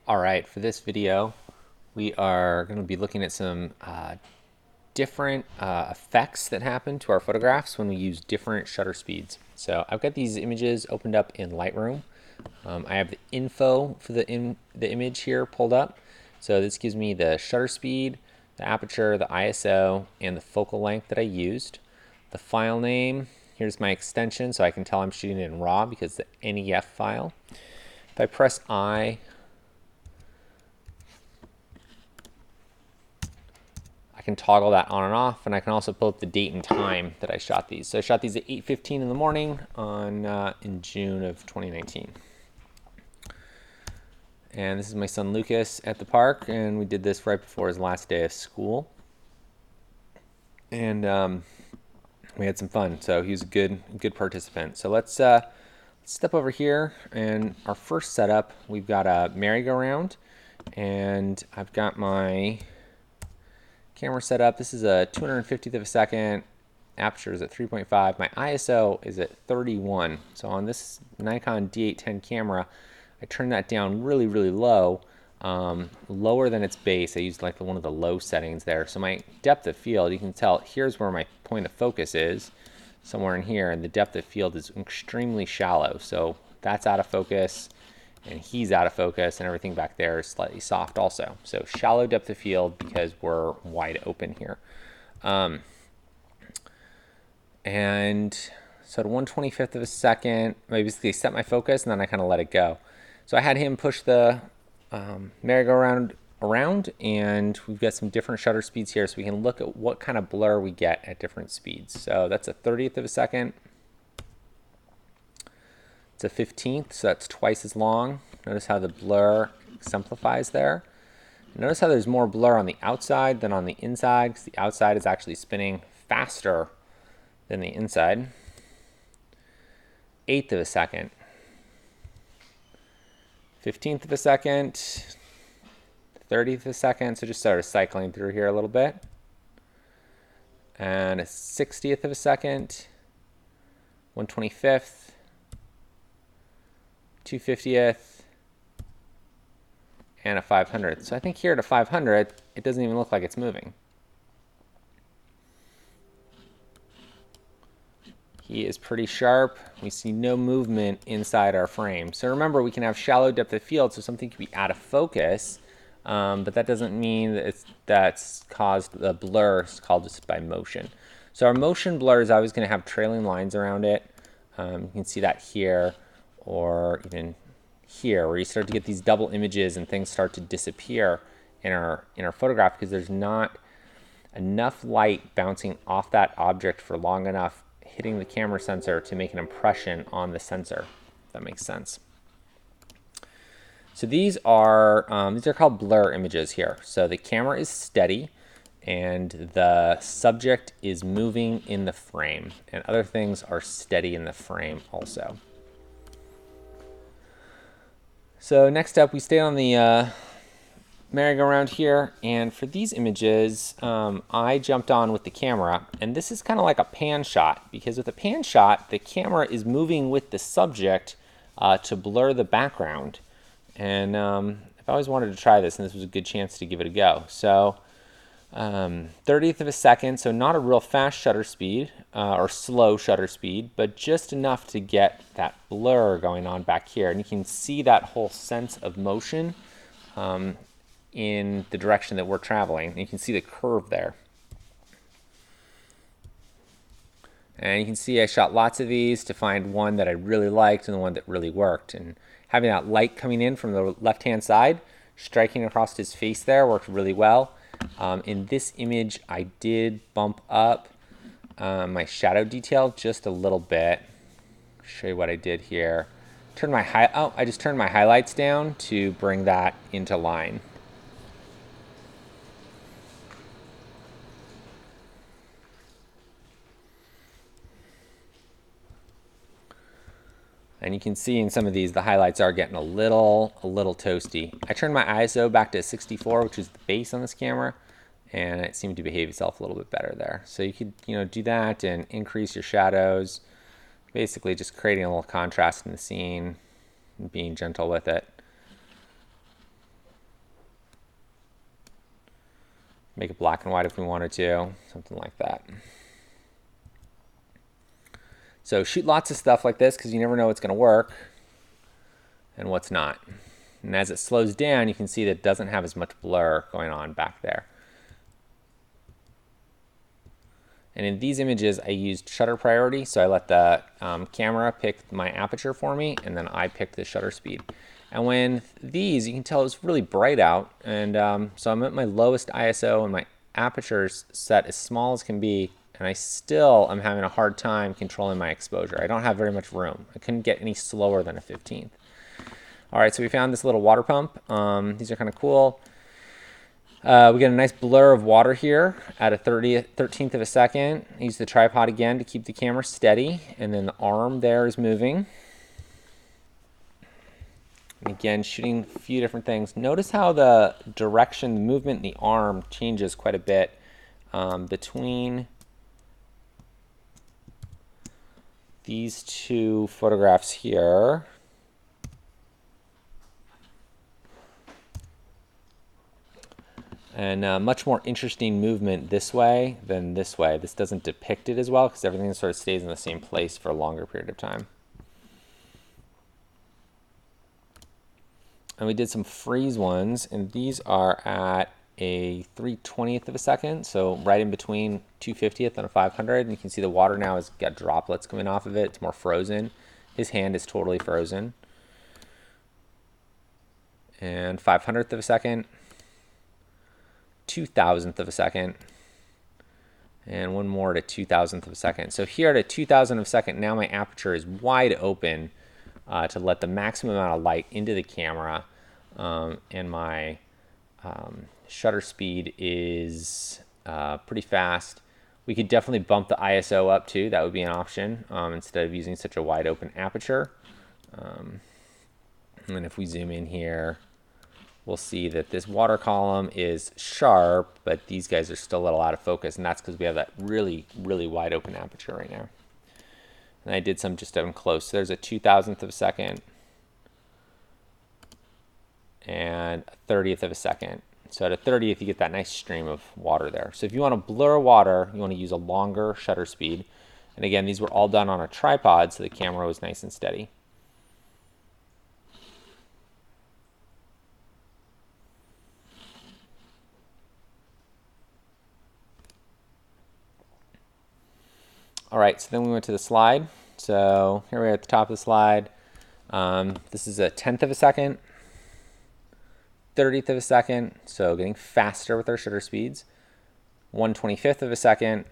All right, for this video, we are going to be looking at some different effects that happen to our photographs when we use different shutter speeds. So I've got these images opened up in Lightroom. I have the info for the image here pulled up. So this gives me the shutter speed, the aperture, the ISO, and the focal length that I used. The file name, here's my extension, so I can tell I'm shooting it in RAW because the NEF file. If I press I can toggle that on and off, and I can also pull up the date and time that I shot these. So I shot these at 8:15 in the morning in June of 2019. And this is my son Lucas at the park, and we did this right before his last day of school. And we had some fun. So he was a good participant. So let's step over here, and our first setup, we've got a merry-go-round, and I've got my camera set up. This is a 250th of a second. Aperture is at 3.5. My ISO is at 31. So on this Nikon D810 camera, I turned that down really low, lower than its base. I used like one of the low settings there. So my depth of field, you can tell here's where my point of focus is, somewhere in here, and the depth of field is extremely shallow. So that's out of focus, and he's out of focus, and everything back there is slightly soft also. So shallow depth of field because we're wide open here. And so at 1/25th of a second, I basically set my focus, and then I kind of let it go. So I had him push the merry-go-round around, and we've got some different shutter speeds here, so we can look at what kind of blur we get at different speeds. So that's a 30th of a second. It's a 15th, so that's twice as long. Notice how the blur exemplifies there. Notice how there's more blur on the outside than on the inside, because the outside is actually spinning faster than the inside. 1/8 of a second. 15th of a second. 30th of a second, so just sort of cycling through here a little bit. And a 60th of a second. 1/25th. 2/50th, and a 500th. So I think here at a 500th, it doesn't even look like it's moving. He is pretty sharp. We see no movement inside our frame. So remember, we can have shallow depth of field, so something can be out of focus, but that doesn't mean that that's caused the blur. It's called just by motion. So our motion blur is always going to have trailing lines around it. You can see that here, or even here, where you start to get these double images and things start to disappear in our photograph because there's not enough light bouncing off that object for long enough hitting the camera sensor to make an impression on the sensor, if that makes sense. So these are called blur images here. So the camera is steady and the subject is moving in the frame, and other things are steady in the frame also. So next up, we stay on the merry-go-round here, and for these images, I jumped on with the camera, and this is kind of like a pan shot, because with a pan shot, the camera is moving with the subject to blur the background. And I've always wanted to try this, and this was a good chance to give it a go. So 30th of a second, so not a real fast shutter speed or slow shutter speed, but just enough to get that blur going on back here. And you can see that whole sense of motion in the direction that we're traveling. You can see the curve there. And you can see I shot lots of these to find one that I really liked and the one that really worked. And having that light coming in from the left-hand side, striking across his face there, worked really well. In this image, I did bump up my shadow detail just a little bit. Show you what I did here. I just turned my highlights down to bring that into line. And you can see in some of these, the highlights are getting a little toasty. I turned my ISO back to 64, which is the base on this camera, and it seemed to behave itself a little bit better there. So you could, do that and increase your shadows, basically just creating a little contrast in the scene and being gentle with it. Make it black and white if we wanted to, something like that. So shoot lots of stuff like this because you never know what's going to work and what's not. And as it slows down, you can see that it doesn't have as much blur going on back there. And in these images, I used shutter priority, so I let the camera pick my aperture for me, and then I picked the shutter speed. And when these, you can tell it's really bright out, and so I'm at my lowest ISO, and my aperture's set as small as can be, and I still am having a hard time controlling my exposure. I don't have very much room. I couldn't get any slower than a 15th. All right, so we found this little water pump. These are kind of cool. We get a nice blur of water here at a 13th of a second. Use the tripod again to keep the camera steady, and then the arm there is moving. And again, shooting a few different things. Notice how the direction, the movement in the arm changes quite a bit between these two photographs here. And much more interesting movement this way than this way. This doesn't depict it as well because everything sort of stays in the same place for a longer period of time. And we did some freeze ones, and these are at a 3/20th of a second, so right in between 2/50th and a 500. And you can see the water now has got droplets coming off of it. It's more frozen. His hand is totally frozen. And 500th of a second. 2,000th of a second, and one more at a 2,000th of a second. So here at a 2,000th of a second, now my aperture is wide open to let the maximum amount of light into the camera, and my shutter speed is pretty fast. We could definitely bump the ISO up too. That would be an option instead of using such a wide open aperture. And if we zoom in here, we'll see that this water column is sharp, but these guys are still a little out of focus, and that's because we have that really, really wide open aperture right now. And I did some just up close. So there's a 2,000th of a second and a 30th of a second. So at a 30th, you get that nice stream of water there. So if you want to blur water, you want to use a longer shutter speed. And again, these were all done on a tripod, so the camera was nice and steady. All right, so then we went to the slide. So here we are at the top of the slide. This is a 10th of a second, 30th of a second, so getting faster with our shutter speeds. 1/25th of a second,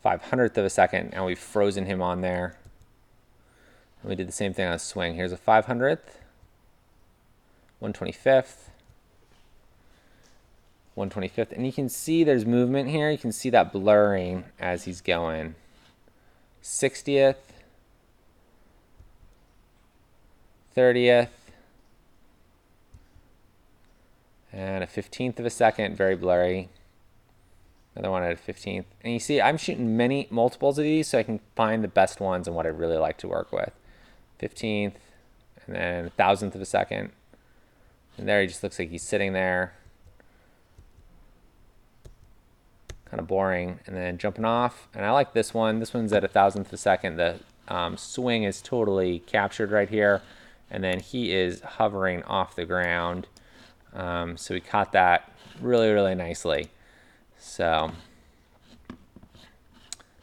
500th of a second, and we've frozen him on there. And we did the same thing on a swing. Here's a 500th, 1/25th, 1/25th, and you can see there's movement here. You can see that blurring as he's going. 60th, 30th, and a 15th of a second, very blurry. Another one at a 15th. And you see I'm shooting multiples of these so I can find the best ones and what I really like to work with. 15th, and then 1,000th of a second. And there he just looks like he's sitting there. Kind of boring, and then jumping off. And I like this one. This one's at 1,000th of a second. The swing is totally captured right here, and then he is hovering off the ground. So we caught that really, really nicely. So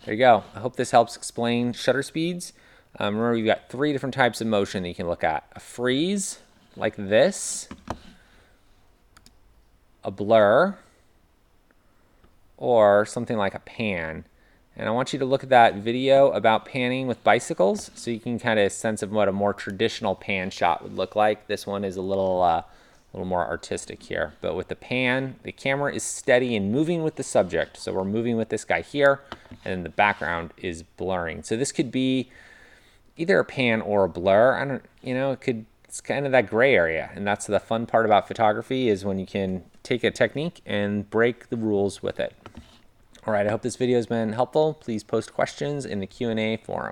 there you go. I hope this helps explain shutter speeds. Remember, you've got 3 different types of motion that you can look at: a freeze, like this, a blur, or something like a pan. And I want you to look at that video about panning with bicycles so you can kind of sense of what a more traditional pan shot would look like. This one is a little more artistic here. But with the pan, the camera is steady and moving with the subject. So we're moving with this guy here, and the background is blurring. So this could be either a pan or a blur. It's kind of that gray area. And that's the fun part about photography, is when you can take a technique and break the rules with it. All right, I hope this video has been helpful. Please post questions in the Q&A forum.